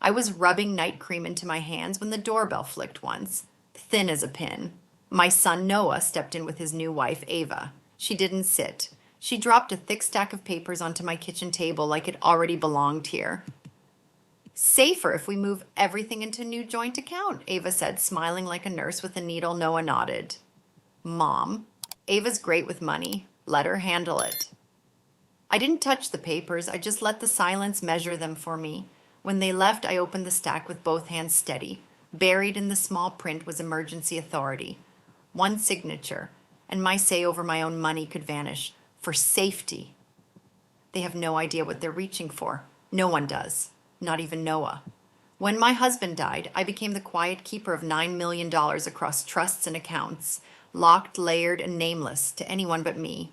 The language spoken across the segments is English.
I was rubbing night cream into my hands when the doorbell flicked once, thin as a pin. My son Noah stepped in with his new wife, Ava. She didn't sit. She dropped a thick stack of papers onto my kitchen table like it already belonged here. Safer if we move everything into new joint account, Ava said, smiling like a nurse with a needle. Noah nodded. Mom, Ava's great with money. Let her handle it. I didn't touch the papers. I just let the silence measure them for me. When they left, I opened the stack with both hands steady. Buried in the small print was emergency authority. One signature, and my say over my own money could vanish. For safety. They have no idea what they're reaching for. No one does. Not even Noah. When my husband died, I became the quiet keeper of $9 million across trusts and accounts, locked, layered, and nameless to anyone but me.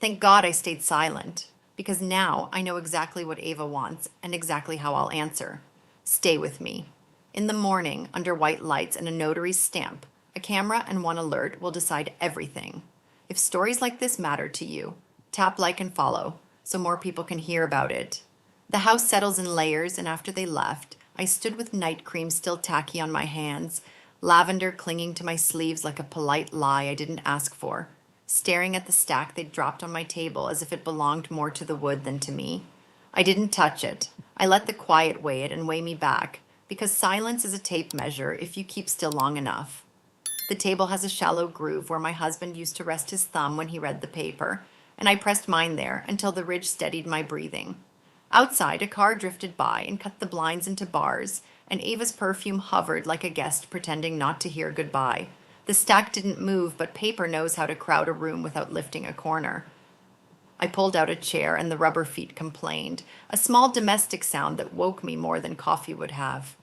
Thank God I stayed silent, because now I know exactly what Ava wants and exactly how I'll answer. Stay with me. In the morning, under white lights and a notary's stamp, a camera and one alert will decide everything. If stories like this matter to you, tap like and follow so more people can hear about it. The house settles in layers, and after they left, I stood with night cream still tacky on my hands, lavender clinging to my sleeves like a polite lie I didn't ask for, staring at the stack they'd dropped on my table as if it belonged more to the wood than to me. I didn't touch it. I let the quiet weigh it and weigh me back, because silence is a tape measure if you keep still long enough. The table has a shallow groove where my husband used to rest his thumb when he read the paper, and I pressed mine there until the ridge steadied my breathing. Outside, a car drifted by and cut the blinds into bars, and Ava's perfume hovered like a guest pretending not to hear goodbye. The stack didn't move, but paper knows how to crowd a room without lifting a corner. I pulled out a chair, and the rubber feet complained, a small domestic sound that woke me more than coffee would have.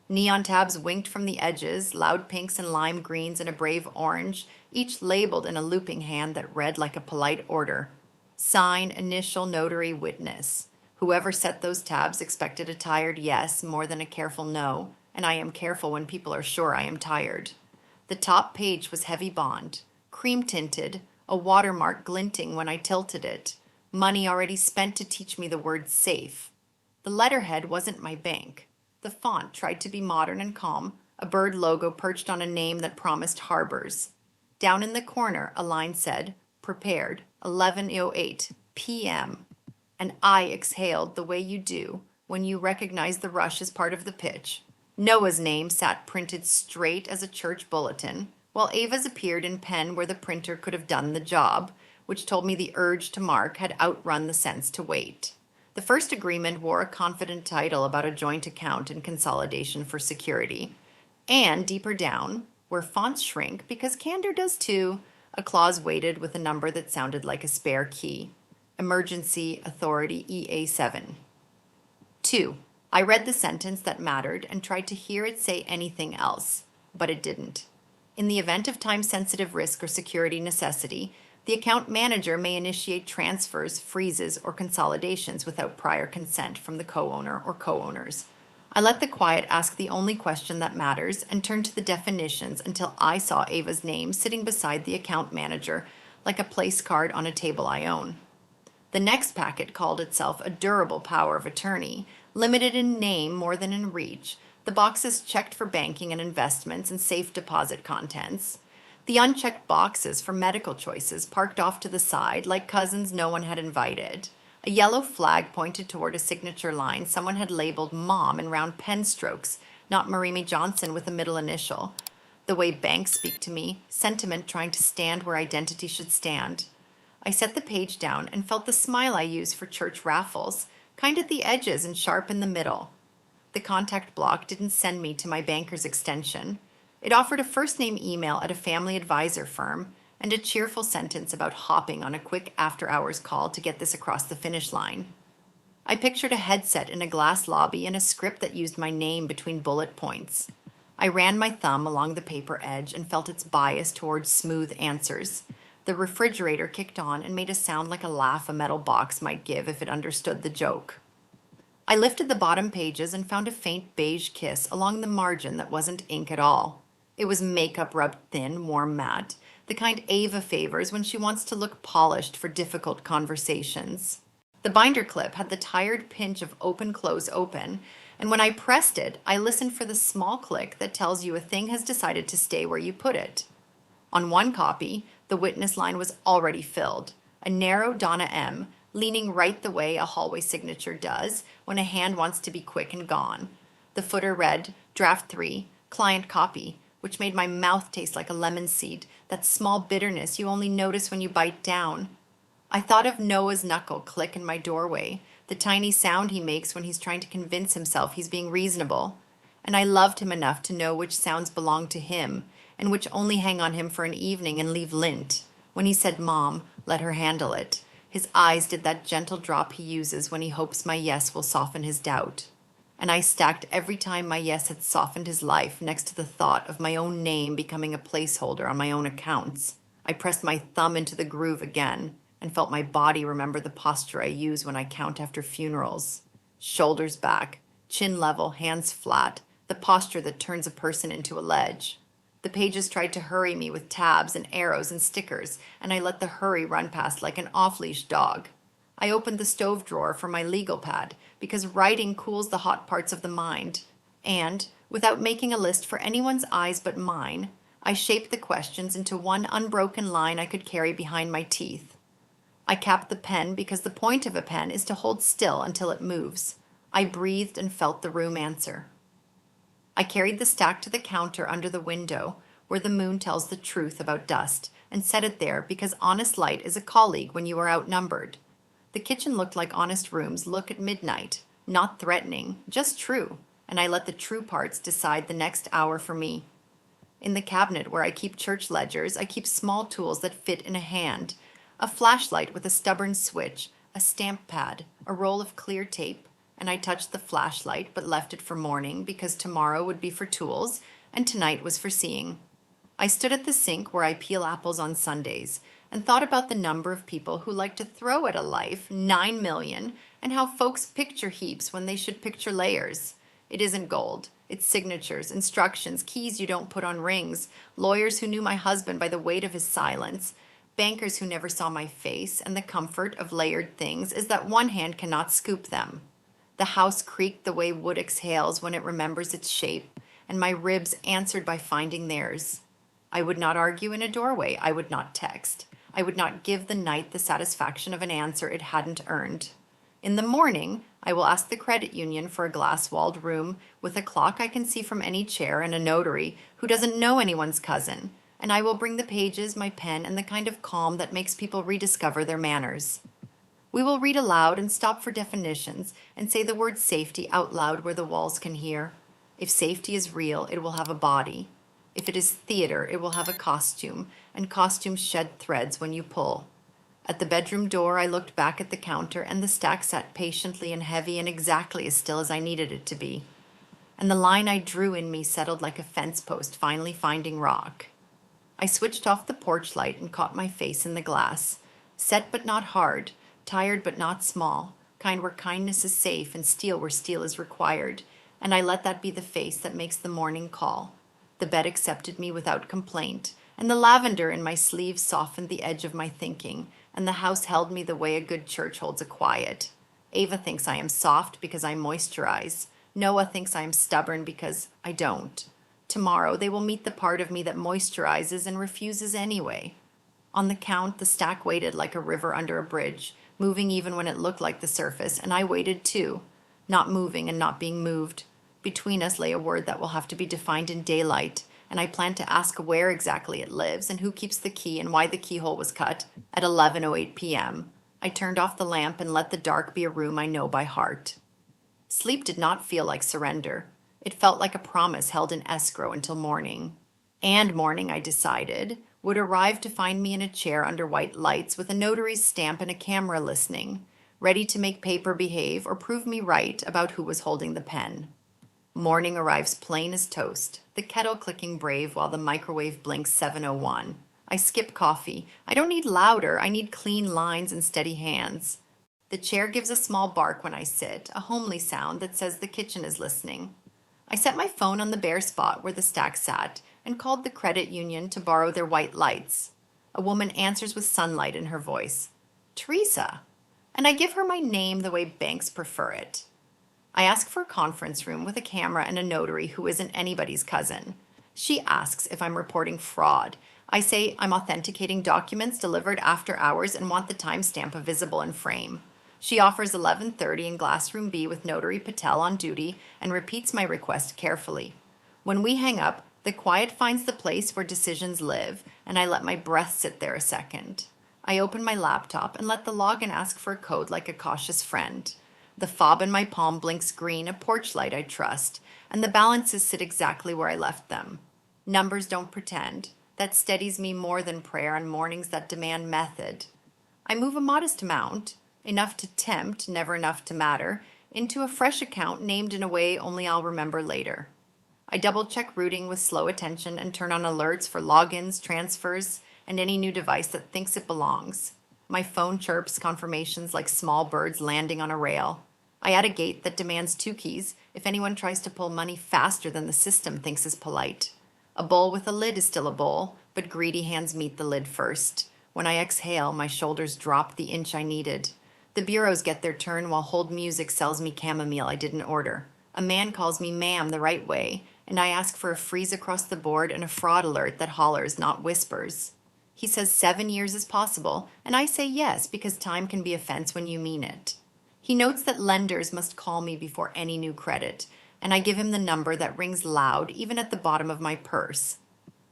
Neon tabs winked from the edges, loud pinks and lime greens and a brave orange, each labeled in a looping hand that read like a polite order. Sign, initial, notary, witness. Whoever set those tabs expected a tired yes more than a careful no, and I am careful when people are sure I am tired. The top page was heavy bond, cream-tinted, a watermark glinting when I tilted it, money already spent to teach me the word safe. The letterhead wasn't my bank. The font tried to be modern and calm, a bird logo perched on a name that promised harbors. Down in the corner, a line said, prepared, 11:08 p.m., and I exhaled the way you do when you recognize the rush as part of the pitch. Noah's name sat printed straight as a church bulletin, while Ava's appeared in pen where the printer could have done the job, which told me the urge to mark had outrun the sense to wait. The first agreement wore a confident title about a joint account and consolidation for security. And deeper down, where fonts shrink because candor does too, a clause waited with a number that sounded like a spare key. Emergency Authority EA7. 2. I read the sentence that mattered and tried to hear it say anything else, but it didn't. In the event of time-sensitive risk or security necessity, the account manager may initiate transfers, freezes, or consolidations without prior consent from the co-owner or co-owners. I let the quiet ask the only question that matters and turned to the definitions until I saw Ava's name sitting beside the account manager like a place card on a table I own. The next packet called itself a durable power of attorney, limited in name more than in reach. The boxes checked for banking and investments and safe deposit contents. The unchecked boxes for medical choices parked off to the side like cousins no one had invited. A yellow flag pointed toward a signature line someone had labeled Mom in round pen strokes, not Marimi Johnson with a middle initial. The way banks speak to me, sentiment trying to stand where identity should stand. I set the page down and felt the smile I use for church raffles, kind at the edges and sharp in the middle. The contact block didn't send me to my banker's extension. It offered a first-name email at a family advisor firm and a cheerful sentence about hopping on a quick after-hours call to get this across the finish line. I pictured a headset in a glass lobby and a script that used my name between bullet points. I ran my thumb along the paper edge and felt its bias towards smooth answers. The refrigerator kicked on and made a sound like a laugh a metal box might give if it understood the joke. I lifted the bottom pages and found a faint beige kiss along the margin that wasn't ink at all. It was makeup rubbed thin, warm matte, the kind Ava favors when she wants to look polished for difficult conversations. The binder clip had the tired pinch of open, close, open, And when I pressed it, I listened for the small click that tells you a thing has decided to stay where you put it. On one copy, the witness line was already filled, a narrow Donna M, leaning right the way a hallway signature does when a hand wants to be quick and gone. The footer read, Draft 3, Client Copy, which made my mouth taste like a lemon seed, that small bitterness you only notice when you bite down. I thought of Noah's knuckle click in my doorway, the tiny sound he makes when he's trying to convince himself he's being reasonable. And I loved him enough to know which sounds belonged to him and which only hang on him for an evening and leave lint. When he said, Mom, let her handle it, his eyes did that gentle drop he uses when he hopes my yes will soften his doubt. And I stacked every time my yes had softened his life next to the thought of my own name becoming a placeholder on my own accounts. I pressed my thumb into the groove again and felt my body remember the posture I use when I count after funerals. Shoulders back, chin level, hands flat, the posture that turns a person into a ledge. The pages tried to hurry me with tabs and arrows and stickers, and I let the hurry run past like an off-leash dog. I opened the stove drawer for my legal pad because writing cools the hot parts of the mind. And, without making a list for anyone's eyes but mine, I shaped the questions into one unbroken line I could carry behind my teeth. I capped the pen because the point of a pen is to hold still until it moves. I breathed and felt the room answer. I carried the stack to the counter under the window, where the moon tells the truth about dust, and set it there because honest light is a colleague when you are outnumbered. The kitchen looked like honest rooms look at midnight, not threatening, just true, and I let the true parts decide the next hour for me. In the cabinet where I keep church ledgers, I keep small tools that fit in a hand, a flashlight with a stubborn switch, a stamp pad, a roll of clear tape, and I touched the flashlight but left it for morning because tomorrow would be for tools and tonight was for seeing. I stood at the sink where I peel apples on Sundays and thought about the number of people who like to throw at a life 9 million and how folks picture heaps when they should picture layers. It isn't gold. It's signatures, instructions, keys you don't put on rings, lawyers who knew my husband by the weight of his silence, bankers who never saw my face, and the comfort of layered things is that one hand cannot scoop them. The house creaked the way wood exhales when it remembers its shape, and my ribs answered by finding theirs. I would not argue in a doorway. I would not text. I would not give the night the satisfaction of an answer it hadn't earned. In the morning, I will ask the credit union for a glass-walled room with a clock I can see from any chair and a notary who doesn't know anyone's cousin, and I will bring the pages, my pen, and the kind of calm that makes people rediscover their manners. We will read aloud and stop for definitions and say the word safety out loud where the walls can hear. If safety is real, it will have a body. If it is theater, it will have a costume, and costumes shed threads when you pull. At the bedroom door, I looked back at the counter, and the stack sat patiently and heavy and exactly as still as I needed it to be. And the line I drew in me settled like a fence post finally finding rock. I switched off the porch light and caught my face in the glass. Set but not hard, tired but not small, kind where kindness is safe and steel where steel is required, and I let that be the face that makes the morning call. The bed accepted me without complaint, and the lavender in my sleeves softened the edge of my thinking, and the house held me the way a good church holds a quiet. Ava thinks I am soft because I moisturize. Noah thinks I am stubborn because I don't. Tomorrow they will meet the part of me that moisturizes and refuses anyway. On the count, the stack waited like a river under a bridge, moving even when it looked like the surface, and I waited too, not moving and not being moved. Between us lay a word that will have to be defined in daylight, and I plan to ask where exactly it lives and who keeps the key and why the keyhole was cut at 11:08 p.m. I turned off the lamp and let the dark be a room I know by heart. Sleep did not feel like surrender. It felt like a promise held in escrow until morning. And morning, I decided, would arrive to find me in a chair under white lights with a notary's stamp and a camera listening, ready to make paper behave or prove me right about who was holding the pen. Morning arrives plain as toast, the kettle clicking brave while the microwave blinks 7:01. I skip coffee. I don't need louder. I need clean lines and steady hands. The chair gives a small bark when I sit, a homely sound that says the kitchen is listening. I set my phone on the bare spot where the stack sat and called the credit union to borrow their white lights. A woman answers with sunlight in her voice. Teresa. And I give her my name the way banks prefer it. I ask for a conference room with a camera and a notary who isn't anybody's cousin. She asks if I'm reporting fraud. I say I'm authenticating documents delivered after hours and want the timestamp visible in frame. She offers 11:30 in Glassroom B with Notary Patel on duty and repeats my request carefully. When we hang up, the quiet finds the place where decisions live, and I let my breath sit there a second. I open my laptop and let the login ask for a code like a cautious friend. The fob in my palm blinks green, a porch light I trust, and the balances sit exactly where I left them. Numbers don't pretend. That steadies me more than prayer on mornings that demand method. I move a modest amount, enough to tempt, never enough to matter, into a fresh account named in a way only I'll remember later. I double-check routing with slow attention and turn on alerts for logins, transfers, and any new device that thinks it belongs. My phone chirps confirmations like small birds landing on a rail. I add a gate that demands 2 keys if anyone tries to pull money faster than the system thinks is polite. A bowl with a lid is still a bowl, but greedy hands meet the lid first. When I exhale, my shoulders drop the inch I needed. The bureaus get their turn while hold music sells me chamomile I didn't order. A man calls me ma'am the right way, and I ask for a freeze across the board and a fraud alert that hollers, not whispers. He says 7 years is possible, and I say yes because time can be a fence when you mean it. He notes that lenders must call me before any new credit, and I give him the number that rings loud even at the bottom of my purse.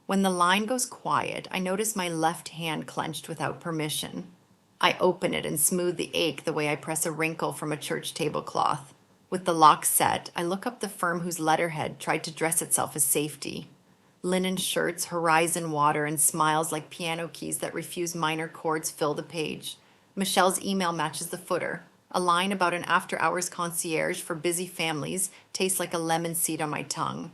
When the line goes quiet, I notice my left hand clenched without permission. I open it and smooth the ache the way I press a wrinkle from a church tablecloth. With the lock set, I look up the firm whose letterhead tried to dress itself as safety. Linen shirts, horizon water, and smiles like piano keys that refuse minor chords fill the page. Michelle's email matches the footer. A line about an after-hours concierge for busy families tastes like a lemon seed on my tongue.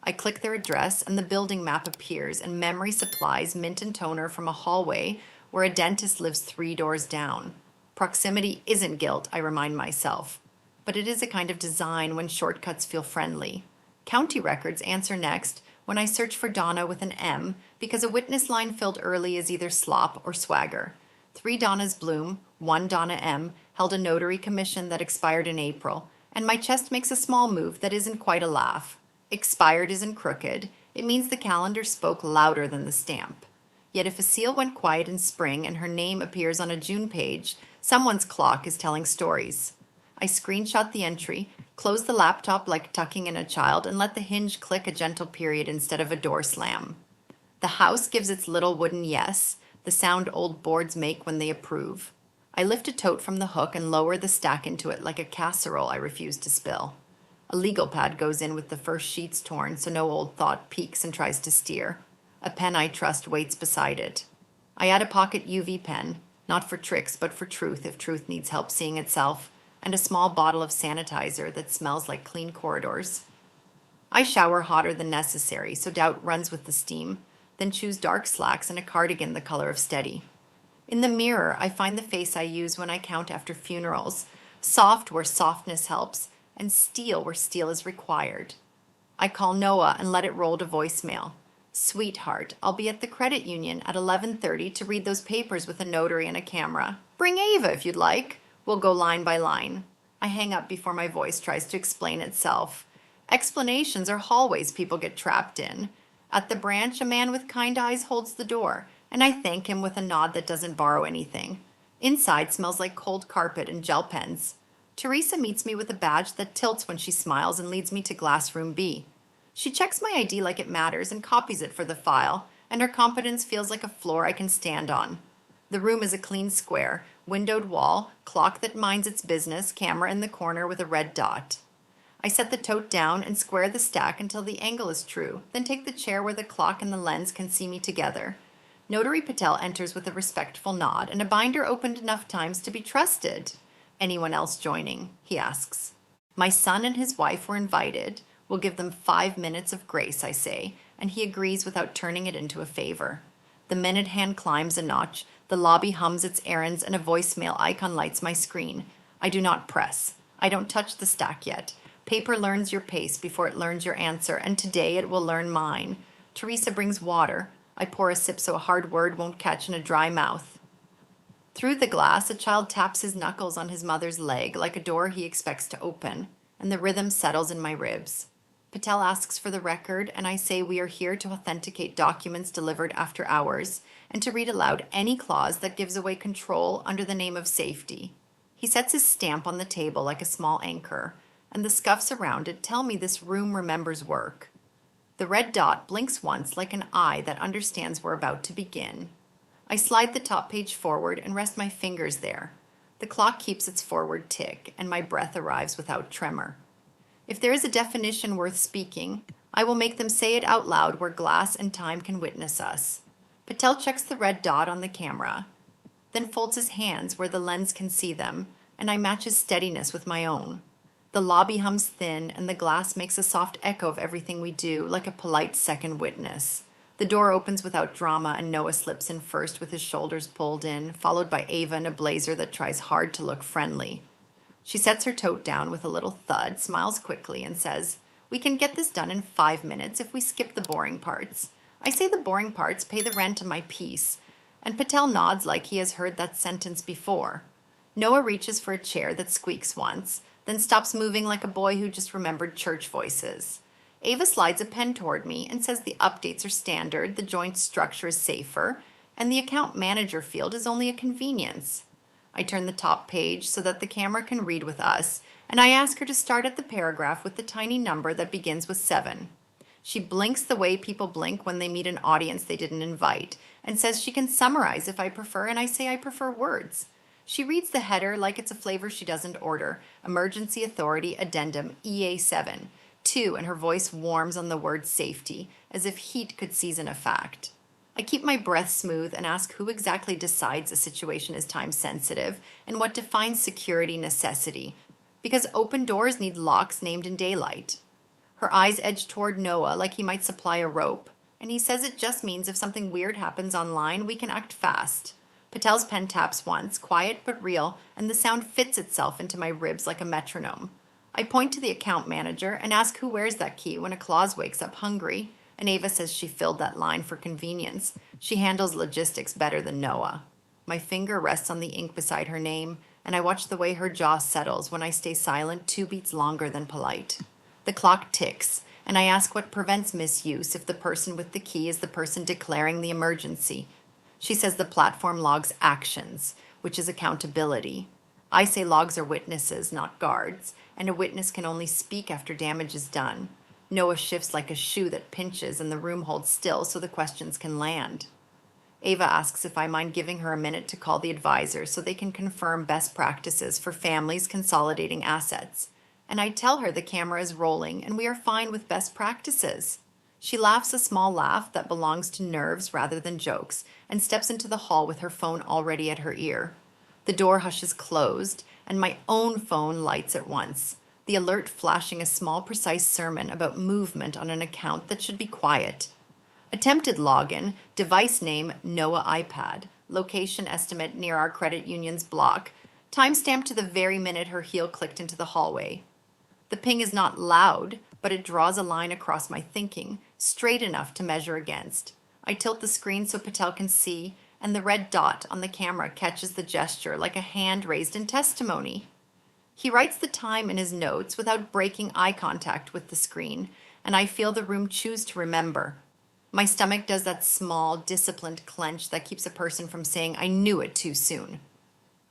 I click their address and the building map appears and memory supplies mint and toner from a hallway where a dentist lives 3 doors down. Proximity isn't guilt, I remind myself, but it is a kind of design when shortcuts feel friendly. County records answer next when I search for Donna with an M because a witness line filled early is either slop or swagger. 3 Donnas Bloom, 1 Donna M, held a notary commission that expired in April, and my chest makes a small move that isn't quite a laugh. Expired isn't crooked. It means the calendar spoke louder than the stamp. Yet if a seal went quiet in spring and her name appears on a June page, someone's clock is telling stories. I screenshot the entry, close the laptop like tucking in a child, and let the hinge click a gentle period instead of a door slam. The house gives its little wooden yes, the sound old boards make when they approve. I lift a tote from the hook and lower the stack into it like a casserole I refuse to spill. A legal pad goes in with the first sheets torn so no old thought peeks and tries to steer. A pen I trust waits beside it. I add a pocket UV pen, not for tricks but for truth if truth needs help seeing itself, and a small bottle of sanitizer that smells like clean corridors. I shower hotter than necessary so doubt runs with the steam, then choose dark slacks and a cardigan the color of steady. In the mirror, I find the face I use when I count after funerals, soft where softness helps, and steel where steel is required. I call Noah and let it roll to voicemail. Sweetheart, I'll be at the credit union at 11:30 to read those papers with a notary and a camera. Bring Ava if you'd like. We'll go line by line. I hang up before my voice tries to explain itself. Explanations are hallways people get trapped in. At the branch, a man with kind eyes holds the door, and I thank him with a nod that doesn't borrow anything. Inside smells like cold carpet and gel pens. Teresa meets me with a badge that tilts when she smiles and leads me to Glassroom B. She checks my ID like it matters and copies it for the file, and her competence feels like a floor I can stand on. The room is a clean square, windowed wall, clock that minds its business, camera in the corner with a red dot. I set the tote down and square the stack until the angle is true, then take the chair where the clock and the lens can see me together. Notary Patel enters with a respectful nod and a binder opened enough times to be trusted. Anyone else joining? He asks. My son and his wife were invited. We'll give them 5 minutes of grace, I say, and he agrees without turning it into a favor. The minute hand climbs a notch, the lobby hums its errands, and a voicemail icon lights my screen. I do not press. I don't touch the stack yet. Paper learns your pace before it learns your answer, and today it will learn mine. Teresa brings water. I pour a sip so a hard word won't catch in a dry mouth. Through the glass, a child taps his knuckles on his mother's leg like a door he expects to open. and the rhythm settles in my ribs. Patel asks for the record, and I say we are here to authenticate documents delivered after hours and to read aloud any clause that gives away control under the name of safety. He sets his stamp on the table like a small anchor, and the scuffs around it tell me this room remembers work. The red dot blinks once like an eye that understands we're about to begin. I slide the top page forward and rest my fingers there. The clock keeps its forward tick, and my breath arrives without tremor. If there is a definition worth speaking, I will make them say it out loud where glass and time can witness us. Patel checks the red dot on the camera, then folds his hands where the lens can see them, and I match his steadiness with my own. The lobby hums thin, and the glass makes a soft echo of everything we do, like a polite second witness. The door opens without drama, and Noah slips in first with his shoulders pulled in, followed by Ava in a blazer that tries hard to look friendly. She sets her tote down with a little thud, smiles quickly, and says, "We can get this done in 5 minutes if we skip the boring parts." I say the boring parts pay the rent of my piece, and Patel nods like he has heard that sentence before. Noah reaches for a chair that squeaks once, then stops moving like a boy who just remembered church voices. Ava slides a pen toward me and says the updates are standard, the joint structure is safer, and the account manager field is only a convenience. I turn the top page so that the camera can read with us, and I ask her to start at the paragraph with the tiny number that begins with 7. She blinks the way people blink when they meet an audience they didn't invite, and says she can summarize if I prefer, and I say I prefer words. She reads the header like it's a flavor she doesn't order, Emergency Authority Addendum EA7, 2, and her voice warms on the word safety, as if heat could season a fact. I keep my breath smooth and ask who exactly decides a situation is time sensitive and what defines security necessity, because open doors need locks named in daylight. Her eyes edge toward Noah like he might supply a rope, and he says it just means if something weird happens online, we can act fast. Patel's pen taps once, quiet but real, and the sound fits itself into my ribs like a metronome. I point to the account manager and ask who wears that key when a clause wakes up hungry, and Ava says she filled that line for convenience. She handles logistics better than Noah. My finger rests on the ink beside her name, and I watch the way her jaw settles when I stay silent 2 beats longer than polite. The clock ticks, and I ask what prevents misuse if the person with the key is the person declaring the emergency. She says the platform logs actions, which is accountability. I say logs are witnesses, not guards, and a witness can only speak after damage is done. Noah shifts like a shoe that pinches, and the room holds still so the questions can land. Ava asks if I mind giving her a minute to call the advisor so they can confirm best practices for families consolidating assets. And I tell her the camera is rolling and we are fine with best practices. She laughs a small laugh that belongs to nerves rather than jokes and steps into the hall with her phone already at her ear. The door hushes closed, and my own phone lights at once, the alert flashing a small precise sermon about movement on an account that should be quiet. Attempted login, device name Noah iPad, location estimate near our credit union's block, timestamp to the very minute her heel clicked into the hallway. The ping is not loud, but it draws a line across my thinking, straight enough to measure against. I tilt the screen so Patel can see, and the red dot on the camera catches the gesture like a hand raised in testimony. He writes the time in his notes without breaking eye contact with the screen, and I feel the room choose to remember. My stomach does that small, disciplined clench that keeps a person from saying, "I knew it too soon."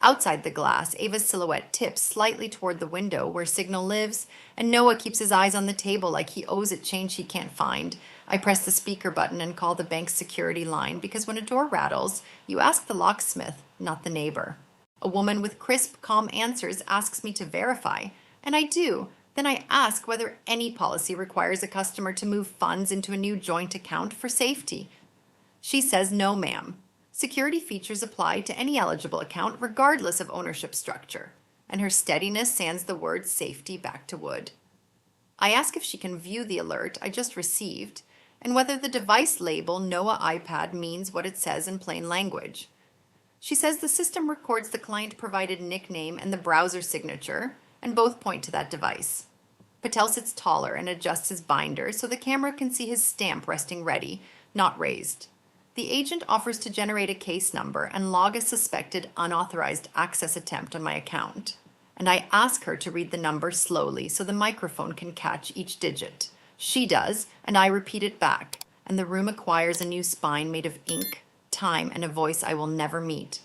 Outside the glass, Ava's silhouette tips slightly toward the window where Signal lives, and Noah keeps his eyes on the table like he owes it change he can't find. I press the speaker button and call the bank's security line because when a door rattles, you ask the locksmith, not the neighbor. A woman with crisp, calm answers asks me to verify, and I do. Then I ask whether any policy requires a customer to move funds into a new joint account for safety. She says no, ma'am. Security features apply to any eligible account regardless of ownership structure, and her steadiness sands the word safety back to wood. I ask if she can view the alert I just received and whether the device label Noah iPad means what it says in plain language. She says the system records the client-provided nickname and the browser signature, and both point to that device. Patel sits taller and adjusts his binder so the camera can see his stamp resting ready, not raised. The agent offers to generate a case number and log a suspected unauthorized access attempt on my account. and I ask her to read the number slowly so the microphone can catch each digit. She does, and I repeat it back, and the room acquires a new spine made of ink, time, and a voice I will never meet.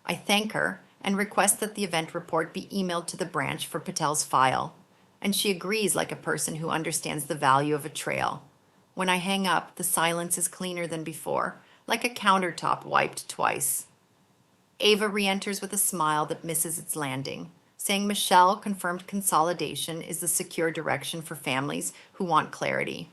I thank her and request that the event report be emailed to the branch for Patel's file, and she agrees like a person who understands the value of a trail. When I hang up, the silence is cleaner than before, like a countertop wiped twice. Ava re-enters with a smile that misses its landing, saying Michelle confirmed consolidation is the secure direction for families who want clarity.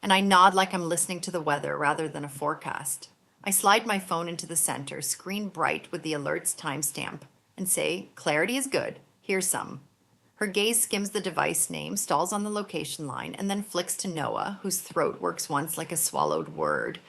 And I nod like I'm listening to the weather rather than a forecast. I slide my phone into the center, screen bright with the alert's timestamp, and say, clarity is good. Here's some. Her gaze skims the device name, stalls on the location line, and then flicks to Noah, whose throat works once like a swallowed word.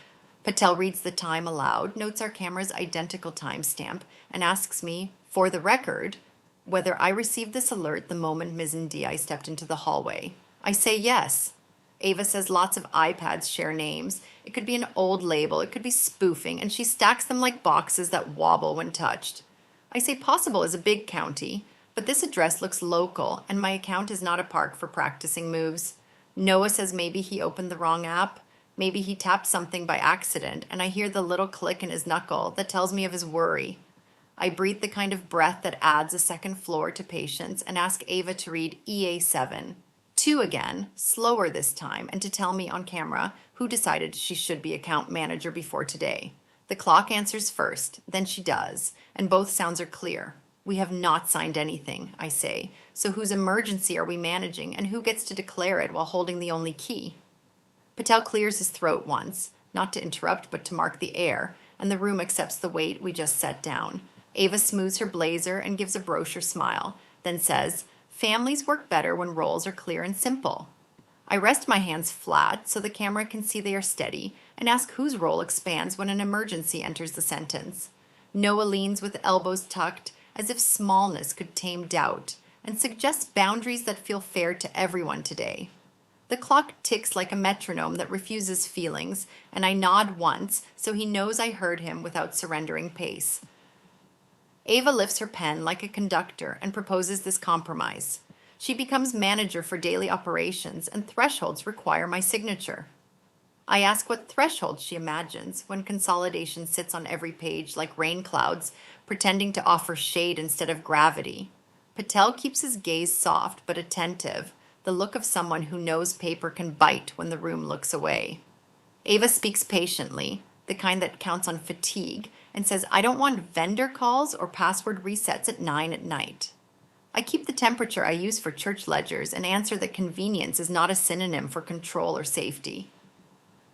Patel reads the time aloud, notes our camera's identical timestamp, and asks me, for the record, whether I received this alert the moment Ms. Ndiaye stepped into the hallway. I say yes. Ava says lots of iPads share names. It could be an old label, it could be spoofing, and she stacks them like boxes that wobble when touched. I say possible is a big county, but this address looks local, and my account is not a park for practicing moves. Noah says maybe he opened the wrong app. Maybe he tapped something by accident, and I hear the little click in his knuckle that tells me of his worry. I breathe the kind of breath that adds a second floor to patience and ask Ava to read EA7. 2 again, slower this time, and to tell me on camera who decided she should be account manager before today. The clock answers first, then she does, and both sounds are clear. We have not signed anything, I say, so whose emergency are we managing, and who gets to declare it while holding the only key? Patel clears his throat once, not to interrupt but to mark the air, and the room accepts the weight we just set down. Ava smooths her blazer and gives a brochure smile, then says, families work better when roles are clear and simple. I rest my hands flat so the camera can see they are steady and ask whose role expands when an emergency enters the sentence. Noah leans with elbows tucked as if smallness could tame doubt and suggests boundaries that feel fair to everyone today. The clock ticks like a metronome that refuses feelings, and I nod once so he knows I heard him without surrendering pace. Ava lifts her pen like a conductor and proposes this compromise. She becomes manager for daily operations, and thresholds require my signature. I ask what threshold she imagines when consolidation sits on every page like rain clouds, pretending to offer shade instead of gravity. Patel keeps his gaze soft but attentive, the look of someone who knows paper can bite when the room looks away. Ava speaks patiently, the kind that counts on fatigue, and says I don't want vendor calls or password resets at 9 at night. I keep the temperature I use for church ledgers and answer that convenience is not a synonym for control or safety.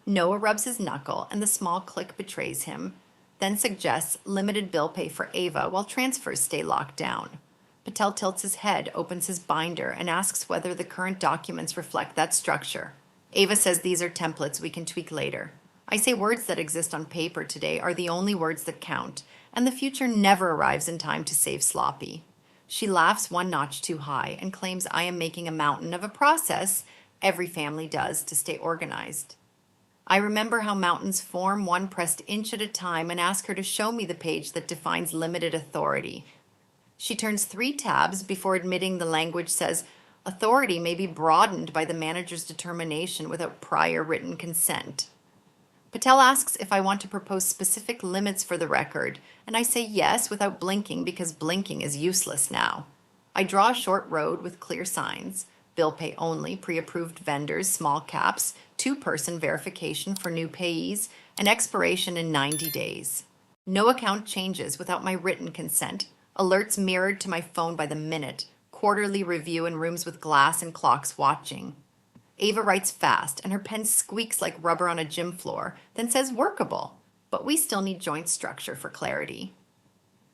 Noah rubs his knuckle and the small click betrays him, then suggests limited bill pay for Ava while transfers stay locked down. Patel tilts his head, opens his binder, and asks whether the current documents reflect that structure. Ava says these are templates we can tweak later. I say words that exist on paper today are the only words that count, and the future never arrives in time to save sloppy. She laughs one notch too high and claims I am making a mountain of a process every family does to stay organized. I remember how mountains form one pressed inch at a time and ask her to show me the page that defines limited authority. She turns 3 tabs before admitting the language says authority may be broadened by the manager's determination without prior written consent. Patel asks if I want to propose specific limits for the record, and I say yes without blinking because blinking is useless now. I draw a short road with clear signs, bill pay only, pre-approved vendors, small caps, 2-person verification for new payees, and expiration in 90 days. No account changes without my written consent, alerts mirrored to my phone by the minute, quarterly review in rooms with glass and clocks watching. Ava writes fast, and her pen squeaks like rubber on a gym floor, then says workable, but we still need joint structure for clarity.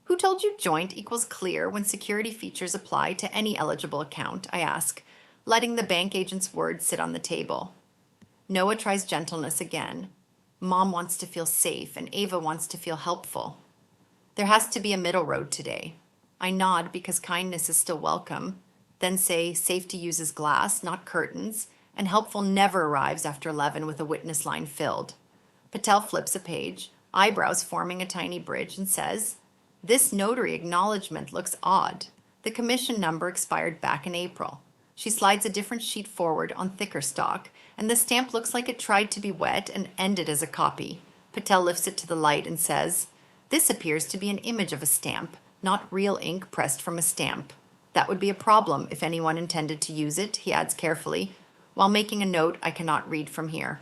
Who told you joint equals clear when security features apply to any eligible account, I ask, letting the bank agent's words sit on the table. Noah tries gentleness again. Mom wants to feel safe, and Ava wants to feel helpful. There has to be a middle road today. I nod because kindness is still welcome, then say safety uses glass, not curtains, and helpful never arrives after 11 with a witness line filled. Patel flips a page, eyebrows forming a tiny bridge, and says, this notary acknowledgement looks odd. The commission number expired back in April. She slides a different sheet forward on thicker stock, and the stamp looks like it tried to be wet and ended as a copy. Patel lifts it to the light and says, "This appears to be an image of a stamp, not real ink pressed from a stamp. That would be a problem if anyone intended to use it," he adds carefully, while making a note I cannot read from here.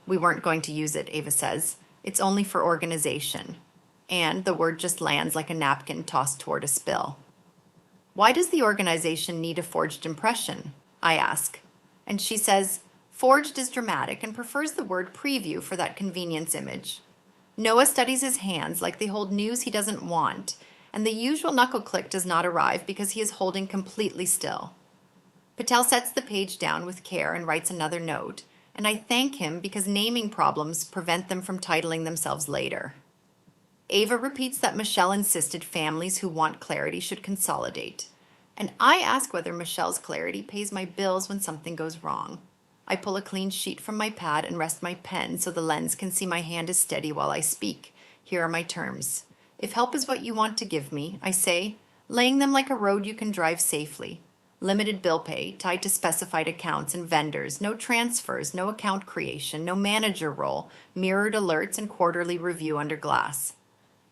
"We weren't going to use it," Ava says. "It's only for organization." And the word just lands like a napkin tossed toward a spill. "Why does the organization need a forged impression?" I ask. And she says, "Forged is dramatic and prefers the word preview for that convenience image." Noah studies his hands like they hold news he doesn't want, and the usual knuckle click does not arrive because he is holding completely still. Patel sets the page down with care and writes another note, and I thank him because naming problems prevent them from titling themselves later. Ava repeats that Michelle insisted families who want clarity should consolidate, and I ask whether Michelle's clarity pays my bills when something goes wrong. I pull a clean sheet from my pad and rest my pen so the lens can see my hand is steady while I speak. Here are my terms. If help is what you want to give me, I say, laying them like a road you can drive safely. Limited bill pay, tied to specified accounts and vendors, no transfers, no account creation, no manager role, mirrored alerts and quarterly review under glass.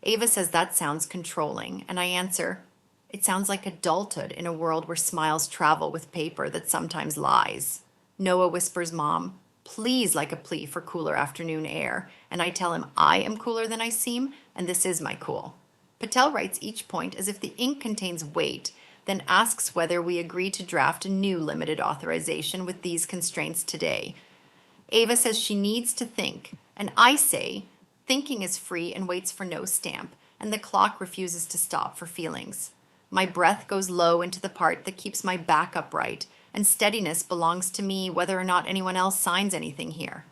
Ava says that sounds controlling, and I answer, it sounds like adulthood in a world where smiles travel with paper that sometimes lies. Noah whispers, "Mom, please," like a plea for cooler afternoon air, and I tell him I am cooler than I seem, and this is my cool. Patel writes each point as if the ink contains weight, then asks whether we agree to draft a new limited authorization with these constraints today. Ava says she needs to think, and I say, thinking is free and waits for no stamp, and the clock refuses to stop for feelings. My breath goes low into the part that keeps my back upright, and steadiness belongs to me whether or not anyone else signs anything here.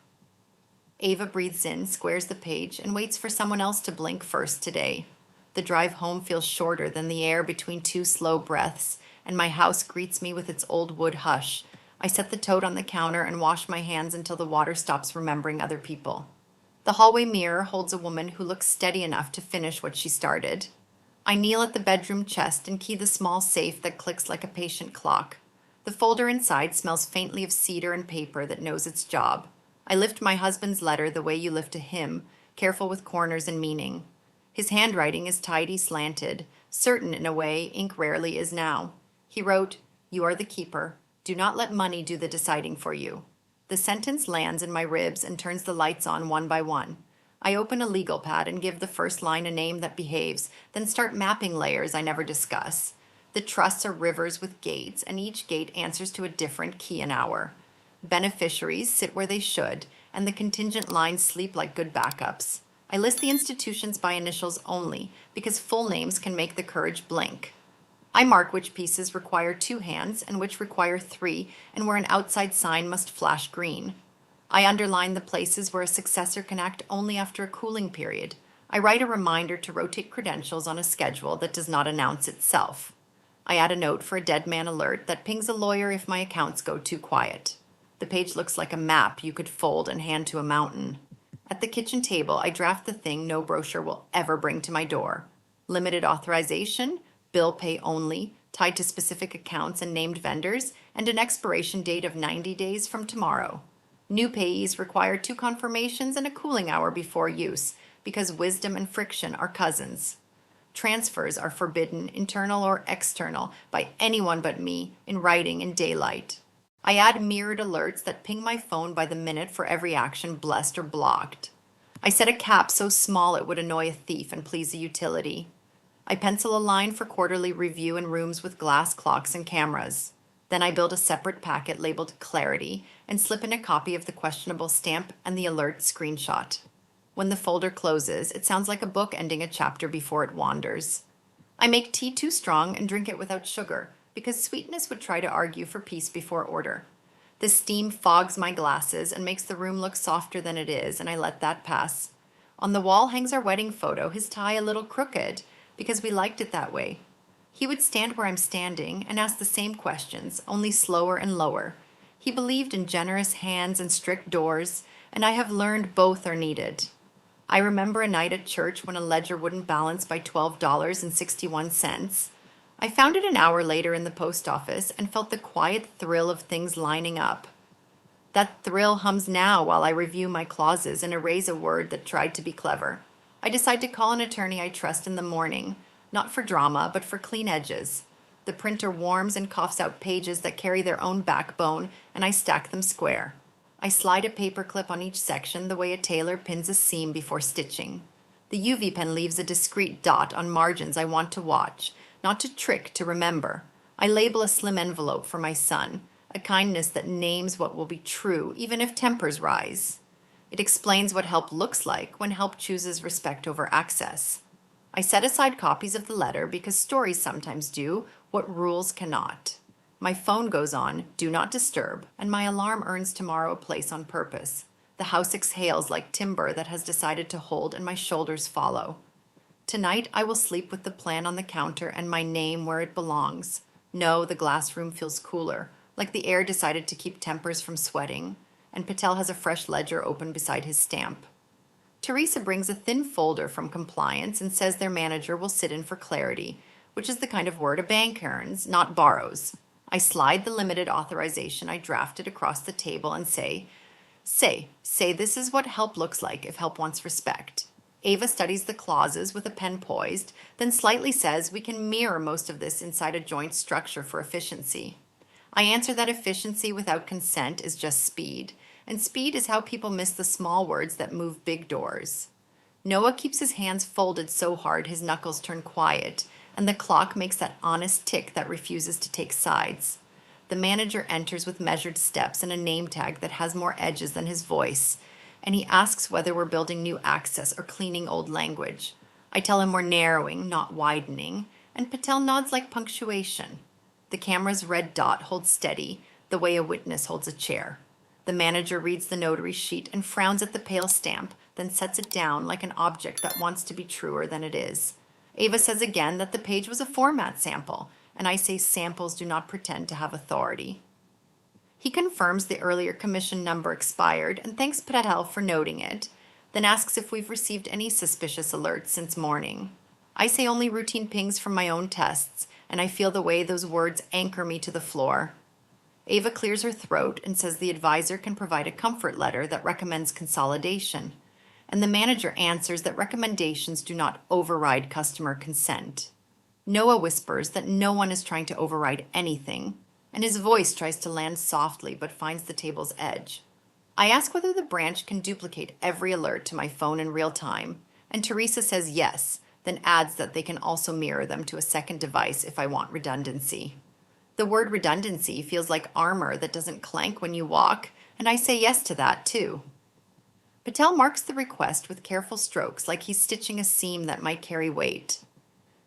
Ava breathes in, squares the page, and waits for someone else to blink first today. The drive home feels shorter than the air between two slow breaths, and my house greets me with its old wood hush. I set the tote on the counter and wash my hands until the water stops remembering other people. The hallway mirror holds a woman who looks steady enough to finish what she started. I kneel at the bedroom chest and key the small safe that clicks like a patient clock. The folder inside smells faintly of cedar and paper that knows its job. I lift my husband's letter the way you lift a hymn, careful with corners and meaning. His handwriting is tidy, slanted, certain in a way ink rarely is now. He wrote, "You are the keeper. Do not let money do the deciding for you." The sentence lands in my ribs and turns the lights on one by one. I open a legal pad and give the first line a name that behaves, then start mapping layers I never discuss. The trusts are rivers with gates, and each gate answers to a different key and hour. Beneficiaries sit where they should, and the contingent lines sleep like good backups. I list the institutions by initials only, because full names can make the courage blink. I mark which pieces require 2 hands and which require 3, and where an outside sign must flash green. I underline the places where a successor can act only after a cooling period. I write a reminder to rotate credentials on a schedule that does not announce itself. I add a note for a dead man alert that pings a lawyer if my accounts go too quiet. The page looks like a map you could fold and hand to a mountain. At the kitchen table, I draft the thing no brochure will ever bring to my door. Limited authorization, bill pay only, tied to specific accounts and named vendors, and an expiration date of 90 days from tomorrow. New payees require 2 confirmations and a cooling hour before use, because wisdom and friction are cousins. Transfers are forbidden, internal or external, by anyone but me, in writing in daylight. I add mirrored alerts that ping my phone by the minute for every action blessed or blocked. I set a cap so small it would annoy a thief and please a utility. I pencil a line for quarterly review in rooms with glass clocks and cameras. Then I build a separate packet labeled Clarity and slip in a copy of the questionable stamp and the alert screenshot. When the folder closes, it sounds like a book ending a chapter before it wanders. I make tea too strong and drink it without sugar, because sweetness would try to argue for peace before order. The steam fogs my glasses and makes the room look softer than it is, and I let that pass. On the wall hangs our wedding photo, his tie a little crooked, because we liked it that way. He would stand where I'm standing and ask the same questions, only slower and lower. He believed in generous hands and strict doors, and I have learned both are needed. I remember a night at church when a ledger wouldn't balance by $12.61. I found it an hour later in the post office and felt the quiet thrill of things lining up. That thrill hums now while I review my clauses and erase a word that tried to be clever. I decide to call an attorney I trust in the morning, not for drama, but for clean edges. The printer warms and coughs out pages that carry their own backbone, and I stack them square. I slide a paper clip on each section the way a tailor pins a seam before stitching. The UV pen leaves a discreet dot on margins I want to watch, not to trick, to remember. I label a slim envelope for my son, a kindness that names what will be true, even if tempers rise. It explains what help looks like when help chooses respect over access. I set aside copies of the letter because stories sometimes do what rules cannot. My phone goes on, do not disturb, and my alarm earns tomorrow a place on purpose. The house exhales like timber that has decided to hold, and my shoulders follow. Tonight I will sleep with the plan on the counter and my name where it belongs. No, the glass room feels cooler, like the air decided to keep tempers from sweating, and Patel has a fresh ledger open beside his stamp. Teresa brings a thin folder from compliance and says their manager will sit in for clarity, which is the kind of word a bank earns, not borrows. I slide the limited authorization I drafted across the table and say this is what help looks like if help wants respect. Ava studies the clauses with a pen poised, then slightly says we can mirror most of this inside a joint structure for efficiency. I answer that efficiency without consent is just speed, and speed is how people miss the small words that move big doors. Noah keeps his hands folded so hard his knuckles turn quiet, and the clock makes that honest tick that refuses to take sides. The manager enters with measured steps and a name tag that has more edges than his voice, and he asks whether we're building new access or cleaning old language. I tell him we're narrowing, not widening, and Patel nods like punctuation. The camera's red dot holds steady, the way a witness holds a chair. The manager reads the notary sheet and frowns at the pale stamp, then sets it down like an object that wants to be truer than it is. Ava says again that the page was a format sample, and I say samples do not pretend to have authority. He confirms the earlier commission number expired and thanks Patel for noting it, then asks if we've received any suspicious alerts since morning. I say only routine pings from my own tests, and I feel the way those words anchor me to the floor. Ava clears her throat and says the advisor can provide a comfort letter that recommends consolidation, and the manager answers that recommendations do not override customer consent. Noah whispers that no one is trying to override anything, and his voice tries to land softly but finds the table's edge. I ask whether the branch can duplicate every alert to my phone in real time, and Teresa says yes, then adds that they can also mirror them to a second device if I want redundancy. The word redundancy feels like armor that doesn't clank when you walk, and I say yes to that too. Patel marks the request with careful strokes like he's stitching a seam that might carry weight.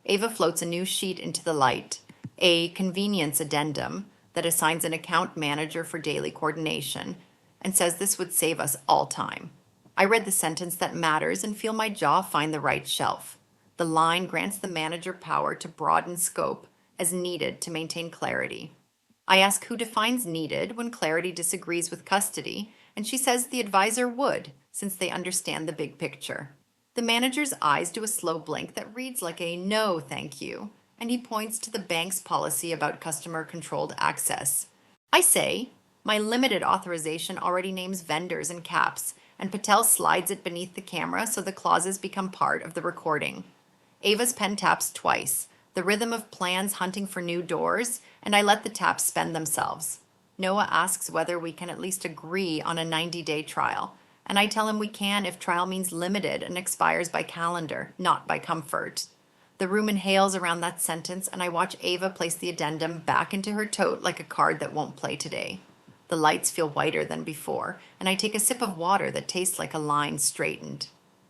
Ava floats a new sheet into the light, a convenience addendum that assigns an account manager for daily coordination, and says this would save us all time. I read the sentence that matters and feel my jaw find the right shelf. The line grants the manager power to broaden scope as needed to maintain clarity. I ask who defines needed when clarity disagrees with custody, and she says the advisor would, since they understand the big picture. The manager's eyes do a slow blink that reads like a no thank you, and he points to the bank's policy about customer-controlled access. I say, my limited authorization already names vendors and caps, and Patel slides it beneath the camera so the clauses become part of the recording. Ava's pen taps twice, the rhythm of plans hunting for new doors, and I let the taps spend themselves. Noah asks whether we can at least agree on a 90-day trial, and I tell him we can if trial means limited and expires by calendar, not by comfort. The room inhales around that sentence, and I watch Ava place the addendum back into her tote like a card that won't play today. The lights feel whiter than before, and I take a sip of water that tastes like a line straightened.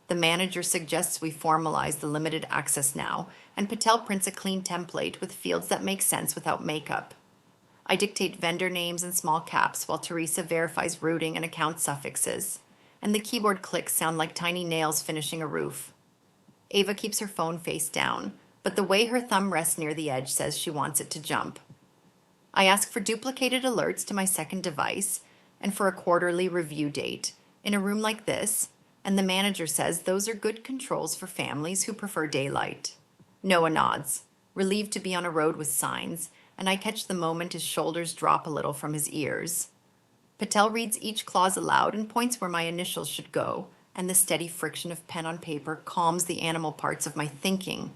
The manager suggests we formalize the limited access now, and Patel prints a clean template with fields that make sense without makeup. I dictate vendor names in small caps while Teresa verifies routing and account suffixes, and the keyboard clicks sound like tiny nails finishing a roof. Ava keeps her phone face down, but the way her thumb rests near the edge says she wants it to jump. I ask for duplicated alerts to my second device and for a quarterly review date in a room like this, and the manager says those are good controls for families who prefer daylight. Noah nods. relieved to be on a road with signs, and I catch the moment his shoulders drop a little from his ears. Patel reads each clause aloud and points where my initials should go, and the steady friction of pen on paper calms the animal parts of my thinking.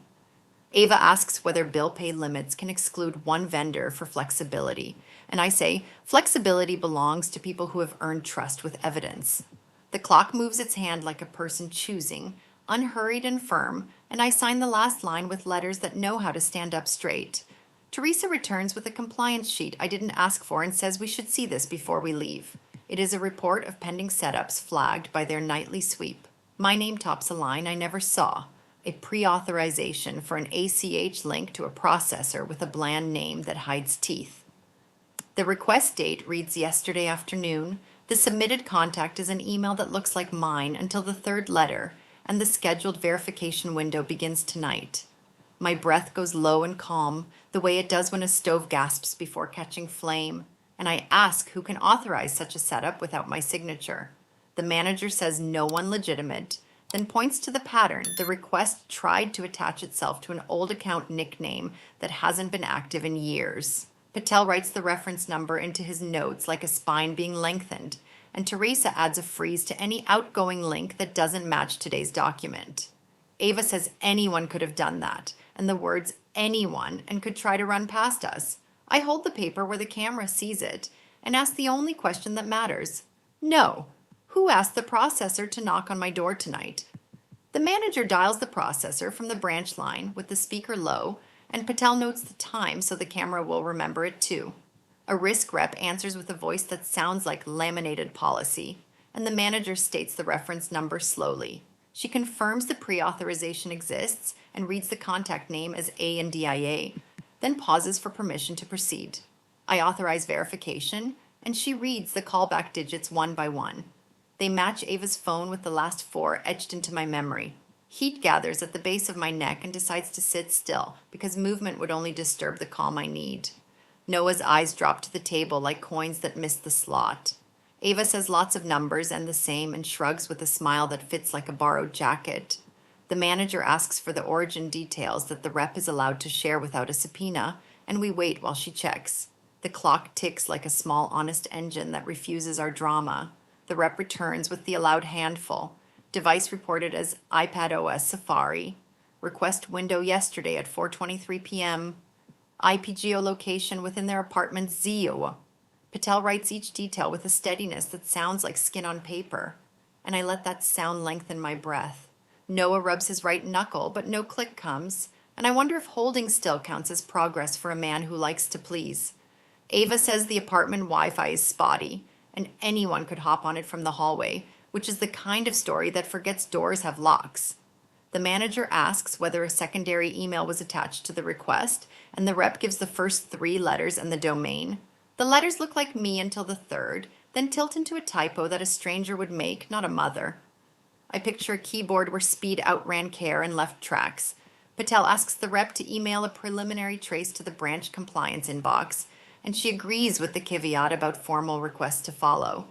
Ava asks whether bill pay limits can exclude one vendor for flexibility, and I say flexibility belongs to people who have earned trust with evidence. The clock moves its hand like a person choosing, unhurried and firm, and I sign the last line with letters that know how to stand up straight. Teresa returns with a compliance sheet I didn't ask for and says we should see this before we leave. It is a report of pending setups flagged by their nightly sweep. My name tops a line I never saw, a pre-authorization for an ACH link to a processor with a bland name that hides teeth. The request date reads yesterday afternoon. The submitted contact is an email that looks like mine until the third letter, and the scheduled verification window begins tonight. My breath goes low and calm, the way it does when a stove gasps before catching flame, and I ask who can authorize such a setup without my signature. The manager says no one legitimate, then points to the pattern. The request tried to attach itself to an old account nickname that hasn't been active in years. Patel writes the reference number into his notes like a spine being lengthened, and Teresa adds a freeze to any outgoing link that doesn't match today's document. Ava says anyone could have done that, and the words anyone, and could try to run past us. I hold the paper where the camera sees it and ask the only question that matters. No. Who asked the processor to knock on my door tonight? The manager dials the processor from the branch line with the speaker low, and Patel notes the time so the camera will remember it too. A risk rep answers with a voice that sounds like laminated policy, and the manager states the reference number slowly. She confirms the pre-authorization exists and reads the contact name as A&DIA, then pauses for permission to proceed. I authorize verification, and she reads the callback digits one by one. They match Ava's phone with the last four etched into my memory. Heat gathers at the base of my neck and decides to sit still because movement would only disturb the calm I need. Noah's eyes drop to the table like coins that missed the slot. Ava says lots of numbers and the same and shrugs with a smile that fits like a borrowed jacket. The manager asks for the origin details that the rep is allowed to share without a subpoena, and we wait while she checks. The clock ticks like a small, honest engine that refuses our drama. The rep returns with the allowed handful. Device reported as iPad OS Safari. Request window yesterday at 4:23 p.m. IP geolocation within their apartment Zio. Patel writes each detail with a steadiness that sounds like skin on paper, and I let that sound lengthen my breath. Noah rubs his right knuckle, but no click comes, and I wonder if holding still counts as progress for a man who likes to please. Ava says the apartment Wi-Fi is spotty, and anyone could hop on it from the hallway, which is the kind of story that forgets doors have locks. The manager asks whether a secondary email was attached to the request, and the rep gives the first three letters and the domain. The letters look like me until the third, then tilt into a typo that a stranger would make, not a mother. I picture a keyboard where speed outran care and left tracks. Patel asks the rep to email a preliminary trace to the branch compliance inbox, and she agrees with the caveat about formal requests to follow.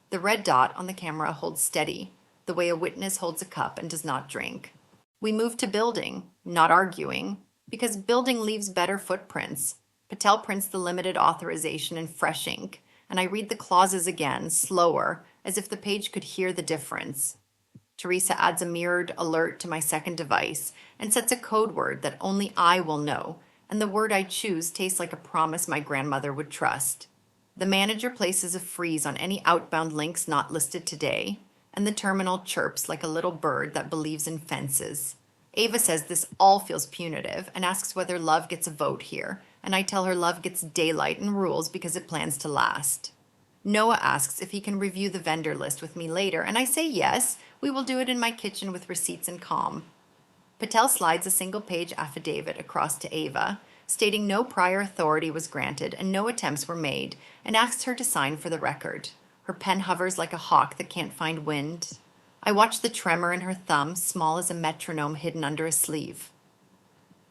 The red dot on the camera holds steady, the way a witness holds a cup and does not drink. We move to building, not arguing, because building leaves better footprints. Patel prints the limited authorization in fresh ink, and I read the clauses again, slower, as if the page could hear the difference. Teresa adds a mirrored alert to my second device and sets a code word that only I will know, and the word I choose tastes like a promise my grandmother would trust. The manager places a freeze on any outbound links not listed today, and the terminal chirps like a little bird that believes in fences. Ava says this all feels punitive and asks whether love gets a vote here, and I tell her love gets daylight and rules because it plans to last. Noah asks if he can review the vendor list with me later, and I say yes, we will do it in my kitchen with receipts and calm. Patel slides a single-page affidavit across to Ava, stating no prior authority was granted and no attempts were made, and asks her to sign for the record. Her pen hovers like a hawk that can't find wind. I watch the tremor in her thumb, small as a metronome hidden under a sleeve.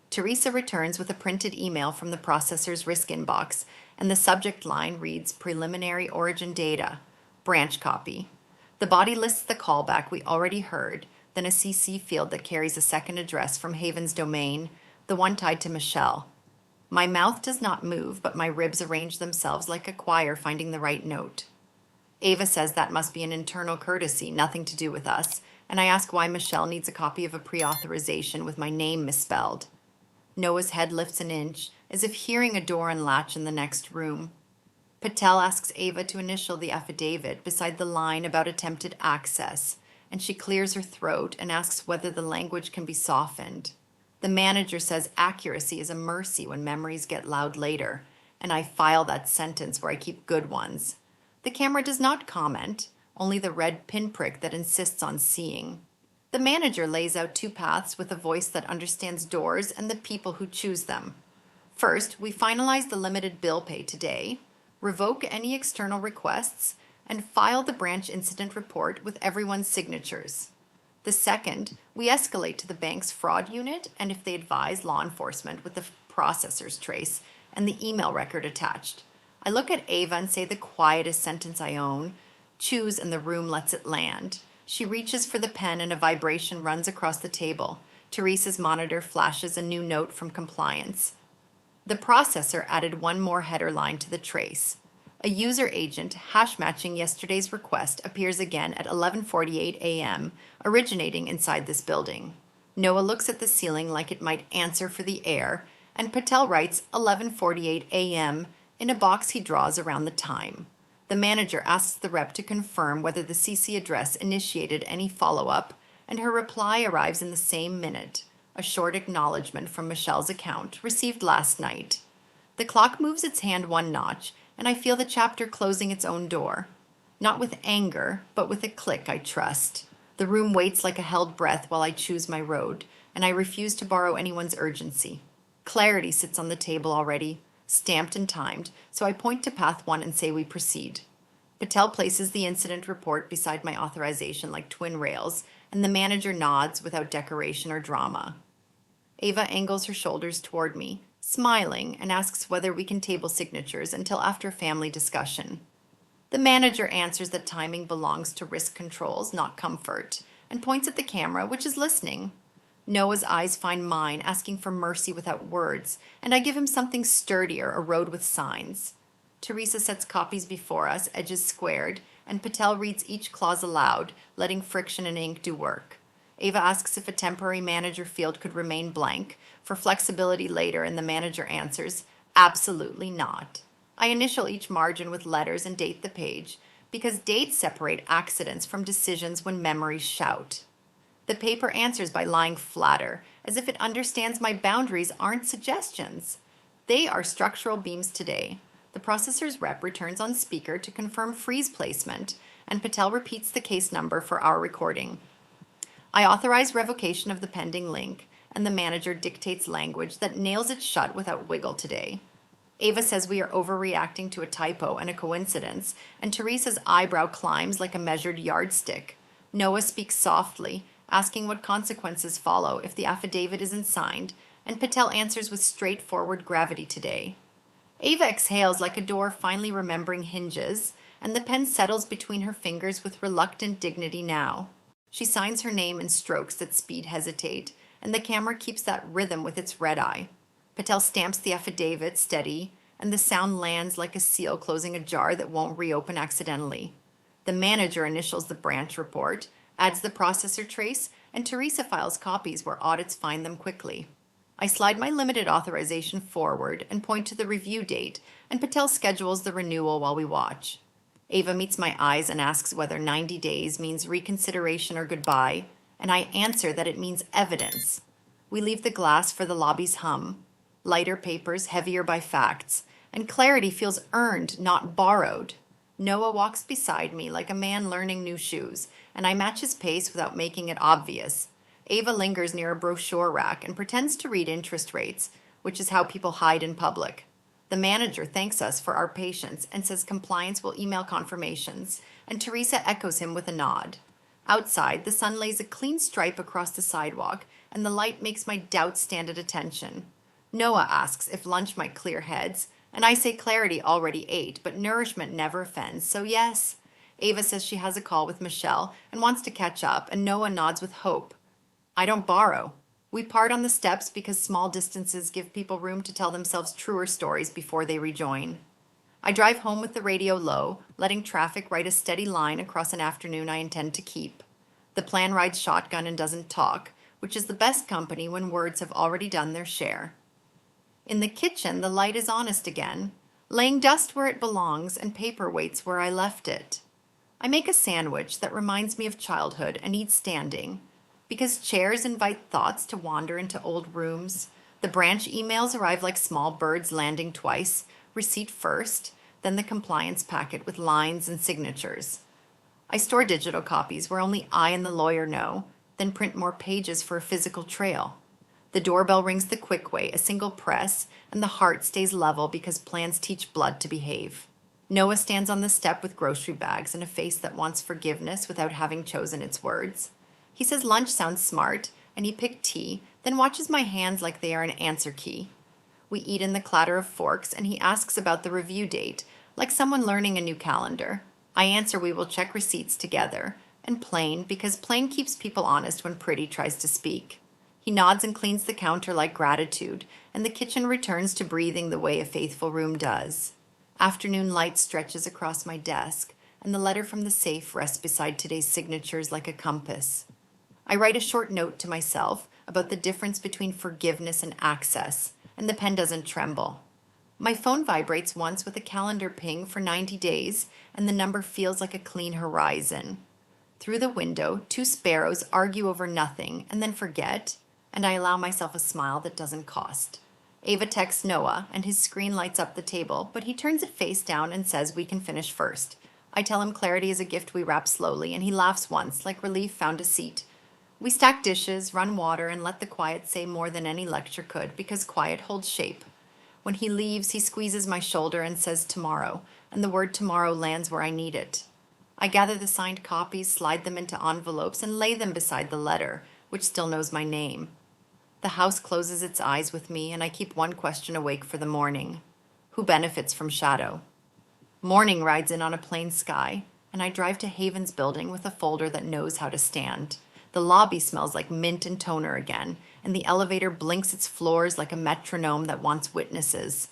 Teresa returns with a printed email from the processor's risk inbox, and the subject line reads Preliminary Origin Data, branch copy. The body lists the callback we already heard, then a CC field that carries a second address from Haven's domain, the one tied to Michelle. My mouth does not move, but my ribs arrange themselves like a choir finding the right note. Ava says that must be an internal courtesy, nothing to do with us, and I ask why Michelle needs a copy of a pre-authorization with my name misspelled. Noah's head lifts an inch, as if hearing a door unlatch in the next room. Patel asks Ava to initial the affidavit beside the line about attempted access, and she clears her throat and asks whether the language can be softened. The manager says accuracy is a mercy when memories get loud later, and I file that sentence where I keep good ones. The camera does not comment, only the red pinprick that insists on seeing. The manager lays out two paths with a voice that understands doors and the people who choose them. First, we finalize the limited bill pay today, revoke any external requests, and file the branch incident report with everyone's signatures. The second, we escalate to the bank's fraud unit, and if they advise law enforcement with the processor's trace and the email record attached. I look at Ava and say the quietest sentence I own, choose, and the room lets it land. She reaches for the pen and a vibration runs across the table. Teresa's monitor flashes a new note from compliance. The processor added one more header line to the trace. A user agent hash matching yesterday's request appears again at 11:48 a.m., originating inside this building. Noah looks at the ceiling like it might answer for the air, and Patel writes 11:48 a.m. in a box he draws around the time. The manager asks the rep to confirm whether the CC address initiated any follow-up, and her reply arrives in the same minute, a short acknowledgement from Michelle's account, received last night. The clock moves its hand one notch, and I feel the chapter closing its own door. Not with anger, but with a click, I trust. The room waits like a held breath while I choose my road, and I refuse to borrow anyone's urgency. Clarity sits on the table already, stamped and timed, so I point to path one and say we proceed. Patel places the incident report beside my authorization like twin rails, and the manager nods without decoration or drama. Ava angles her shoulders toward me, smiling, and asks whether we can table signatures until after family discussion. The manager answers that timing belongs to risk controls, not comfort, and points at the camera, which is listening. Noah's eyes find mine, asking for mercy without words, and I give him something sturdier, a road with signs. Teresa sets copies before us, edges squared, and Patel reads each clause aloud, letting friction and ink do work. Ava asks if a temporary manager field could remain blank for flexibility later, and the manager answers, absolutely not. I initial each margin with letters and date the page, because dates separate accidents from decisions when memories shout. The paper answers by lying flatter, as if it understands my boundaries aren't suggestions. They are structural beams today. The processor's rep returns on speaker to confirm freeze placement, and Patel repeats the case number for our recording. I authorize revocation of the pending link, and the manager dictates language that nails it shut without wiggle today. Ava says we are overreacting to a typo and a coincidence, and Teresa's eyebrow climbs like a measured yardstick. Noah speaks softly, asking what consequences follow if the affidavit isn't signed, and Patel answers with straightforward gravity today. Ava exhales like a door finally remembering hinges, and the pen settles between her fingers with reluctant dignity now. She signs her name in strokes that speed hesitate, and the camera keeps that rhythm with its red eye. Patel stamps the affidavit steady, and the sound lands like a seal closing a jar that won't reopen accidentally. The manager initials the branch report, adds the processor trace, and Teresa files copies where audits find them quickly. I slide my limited authorization forward and point to the review date, and Patel schedules the renewal while we watch. Ava meets my eyes and asks whether 90 days means reconsideration or goodbye, and I answer that it means evidence. We leave the glass for the lobby's hum. Lighter papers, heavier by facts, and clarity feels earned, not borrowed. Noah walks beside me like a man learning new shoes, and I match his pace without making it obvious. Ava lingers near a brochure rack and pretends to read interest rates, which is how people hide in public. The manager thanks us for our patience and says compliance will email confirmations, and Teresa echoes him with a nod. Outside, the sun lays a clean stripe across the sidewalk, and the light makes my doubts stand at attention. Noah asks if lunch might clear heads, and I say clarity already ate, but nourishment never offends, so yes. Ava says she has a call with Michelle and wants to catch up, and Noah nods with hope. I don't borrow. We part on the steps because small distances give people room to tell themselves truer stories before they rejoin. I drive home with the radio low, letting traffic write a steady line across an afternoon I intend to keep. The plan rides shotgun and doesn't talk, which is the best company when words have already done their share. In the kitchen, the light is honest again, laying dust where it belongs and paper waits where I left it. I make a sandwich that reminds me of childhood and eat standing, because chairs invite thoughts to wander into old rooms. The branch emails arrive like small birds landing twice, receipt first, then the compliance packet with lines and signatures. I store digital copies where only I and the lawyer know, then print more pages for a physical trail. The doorbell rings the quick way, a single press, and the heart stays level because plans teach blood to behave. Noah stands on the step with grocery bags and a face that wants forgiveness without having chosen its words. He says lunch sounds smart, and he picked tea, then watches my hands like they are an answer key. We eat in the clatter of forks, and he asks about the review date, like someone learning a new calendar. I answer we will check receipts together, and plain, because plain keeps people honest when pretty tries to speak. He nods and cleans the counter like gratitude, and the kitchen returns to breathing the way a faithful room does. Afternoon light stretches across my desk, and the letter from the safe rests beside today's signatures like a compass. I write a short note to myself about the difference between forgiveness and access, and the pen doesn't tremble. My phone vibrates once with a calendar ping for 90 days, and the number feels like a clean horizon. Through the window, two sparrows argue over nothing and then forget, and I allow myself a smile that doesn't cost. Ava texts Noah, and his screen lights up the table, but he turns it face down and says we can finish first. I tell him clarity is a gift we wrap slowly, and he laughs once, like relief found a seat. We stack dishes, run water, and let the quiet say more than any lecture could, because quiet holds shape. When he leaves, he squeezes my shoulder and says tomorrow, and the word tomorrow lands where I need it. I gather the signed copies, slide them into envelopes, and lay them beside the letter, which still knows my name. The house closes its eyes with me, and I keep one question awake for the morning. Who benefits from shadow? Morning rides in on a plain sky, and I drive to Haven's building with a folder that knows how to stand. The lobby smells like mint and toner again, and the elevator blinks its floors like a metronome that wants witnesses.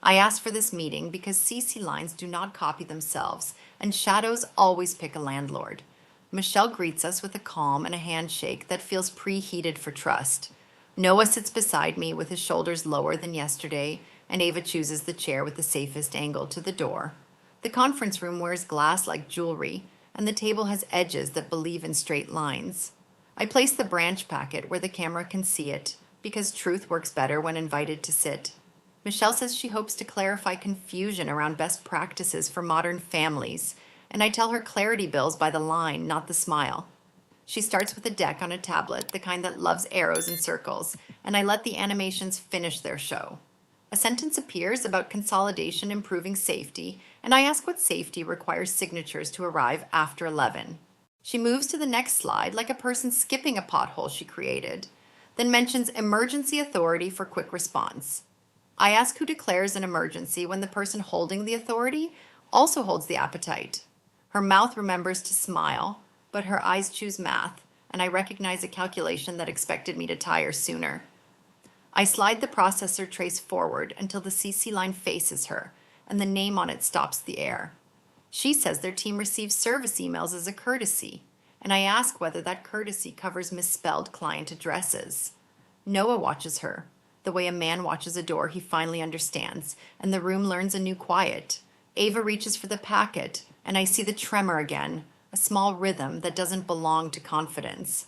I ask for this meeting because CC lines do not copy themselves, and shadows always pick a landlord. Michelle greets us with a calm and a handshake that feels preheated for trust. Noah sits beside me with his shoulders lower than yesterday, and Ava chooses the chair with the safest angle to the door. The conference room wears glass like jewelry, and the table has edges that believe in straight lines. I place the branch packet where the camera can see it, because truth works better when invited to sit. Michelle says she hopes to clarify confusion around best practices for modern families, and I tell her clarity bills by the line, not the smile. She starts with a deck on a tablet, the kind that loves arrows and circles, and I let the animations finish their show. A sentence appears about consolidation improving safety, and I ask what safety requires signatures to arrive after 11. She moves to the next slide like a person skipping a pothole she created, then mentions emergency authority for quick response. I ask who declares an emergency when the person holding the authority also holds the appetite. Her mouth remembers to smile, but her eyes choose math, and I recognize a calculation that expected me to tire sooner. I slide the processor trace forward until the CC line faces her, and the name on it stops the air. She says their team receives service emails as a courtesy, and I ask whether that courtesy covers misspelled client addresses. Noah watches her, the way a man watches a door he finally understands, and the room learns a new quiet. Ava reaches for the packet, and I see the tremor again, a small rhythm that doesn't belong to confidence.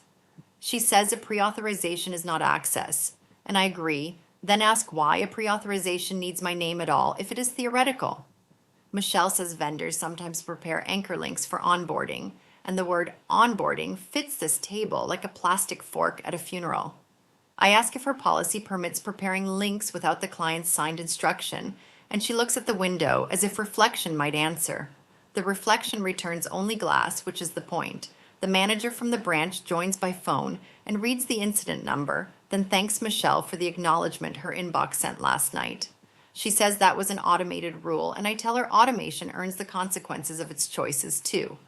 She says a pre-authorization is not access, and I agree, then ask why a pre-authorization needs my name at all if it is theoretical. Michelle says vendors sometimes prepare anchor links for onboarding, and the word onboarding fits this table like a plastic fork at a funeral. I ask if her policy permits preparing links without the client's signed instruction, and she looks at the window as if reflection might answer. The reflection returns only glass, which is the point. The manager from the branch joins by phone and reads the incident number, then thanks Michelle for the acknowledgement her inbox sent last night. She says that was an automated rule, and I tell her automation earns the consequences of its choices too.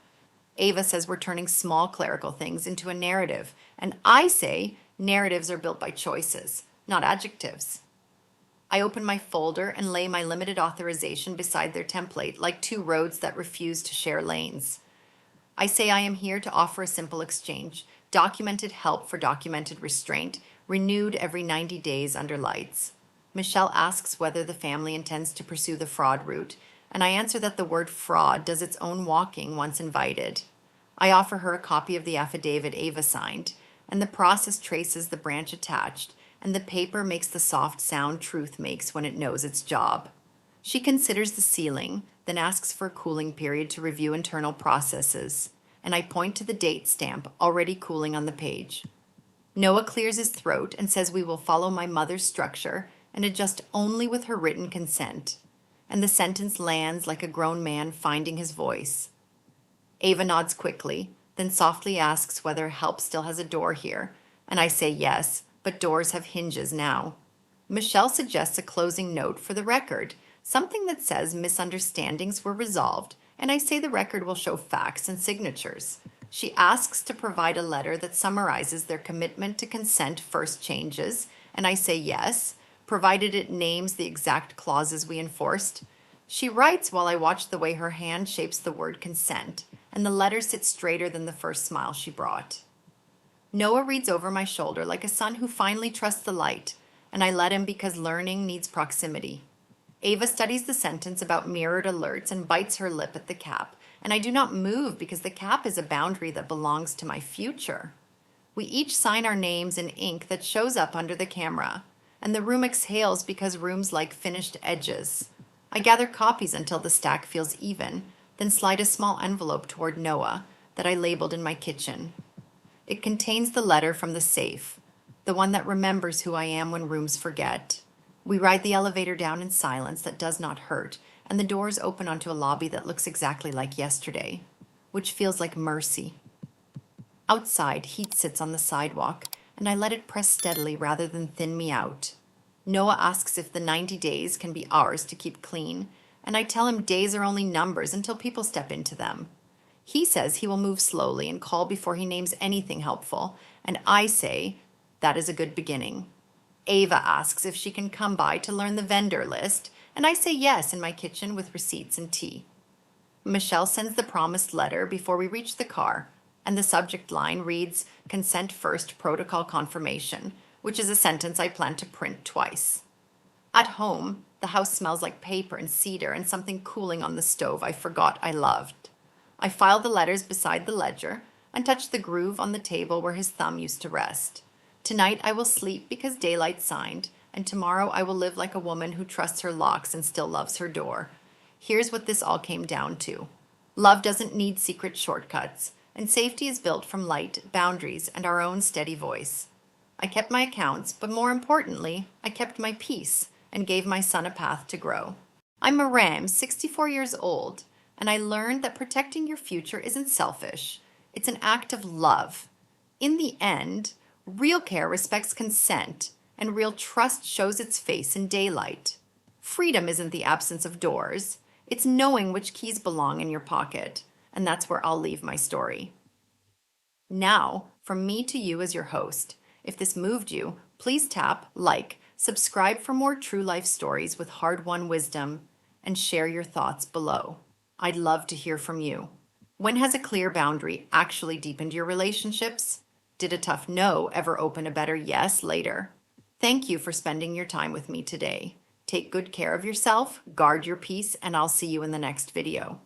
Ava says we're turning small clerical things into a narrative, and I say Narratives are built by choices, not adjectives. I open my folder and lay my limited authorization beside their template, like two roads that refuse to share lanes. I say I am here to offer a simple exchange, documented help for documented restraint, renewed every 90 days under lights. Michelle asks whether the family intends to pursue the fraud route, and I answer that the word fraud does its own walking once invited. I offer her a copy of the affidavit Ava signed, and the process traces the branch attached, and the paper makes the soft sound truth makes when it knows its job. She considers the sealing, then asks for a cooling period to review internal processes, and I point to the date stamp already cooling on the page. Noah clears his throat and says we will follow my mother's structure and adjust only with her written consent, and the sentence lands like a grown man finding his voice. Ava nods quickly, then softly asks whether help still has a door here, and I say yes, but doors have hinges now. Michelle suggests a closing note for the record, something that says misunderstandings were resolved, and I say the record will show facts and signatures. She asks to provide a letter that summarizes their commitment to consent first changes, and I say yes, provided it names the exact clauses we enforced. She writes while I watch the way her hand shapes the word consent, and the letter sits straighter than the first smile she brought. Noah reads over my shoulder like a son who finally trusts the light, and I let him because learning needs proximity. Ava studies the sentence about mirrored alerts and bites her lip at the cap, and I do not move because the cap is a boundary that belongs to my future. We each sign our names in ink that shows up under the camera, and the room exhales because rooms like finished edges. I gather copies until the stack feels even, then slide a small envelope toward Noah that I labeled in my kitchen. It contains the letter from the safe, the one that remembers who I am when rooms forget. We ride the elevator down in silence that does not hurt, and the doors open onto a lobby that looks exactly like yesterday, which feels like mercy. Outside, heat sits on the sidewalk, and I let it press steadily rather than thin me out. Noah asks if the 90 days can be ours to keep clean, and I tell him days are only numbers until people step into them. He says he will move slowly and call before he names anything helpful, and I say that is a good beginning. Ava asks if she can come by to learn the vendor list, and I say yes in my kitchen with receipts and tea. Michelle sends the promised letter before we reach the car, and the subject line reads, "Consent first, protocol confirmation," which is a sentence I plan to print twice. At home, the house smells like paper and cedar and something cooling on the stove I forgot I loved. I file the letters beside the ledger and touch the groove on the table where his thumb used to rest. Tonight I will sleep because daylight signed, and tomorrow I will live like a woman who trusts her locks and still loves her door. Here's what this all came down to. Love doesn't need secret shortcuts, and safety is built from light, boundaries, and our own steady voice. I kept my accounts, but more importantly, I kept my peace and gave my son a path to grow. I'm Maram, 64 years old, and I learned that protecting your future isn't selfish. It's an act of love. In the end, real care respects consent, and real trust shows its face in daylight. Freedom isn't the absence of doors. It's knowing which keys belong in your pocket, and that's where I'll leave my story. Now, from me to you as your host, if this moved you, please tap like, subscribe for more true life stories with hard-won wisdom, and share your thoughts below. I'd love to hear from you. When has a clear boundary actually deepened your relationships? Did a tough no ever open a better yes later? Thank you for spending your time with me today. Take good care of yourself, guard your peace, and I'll see you in the next video.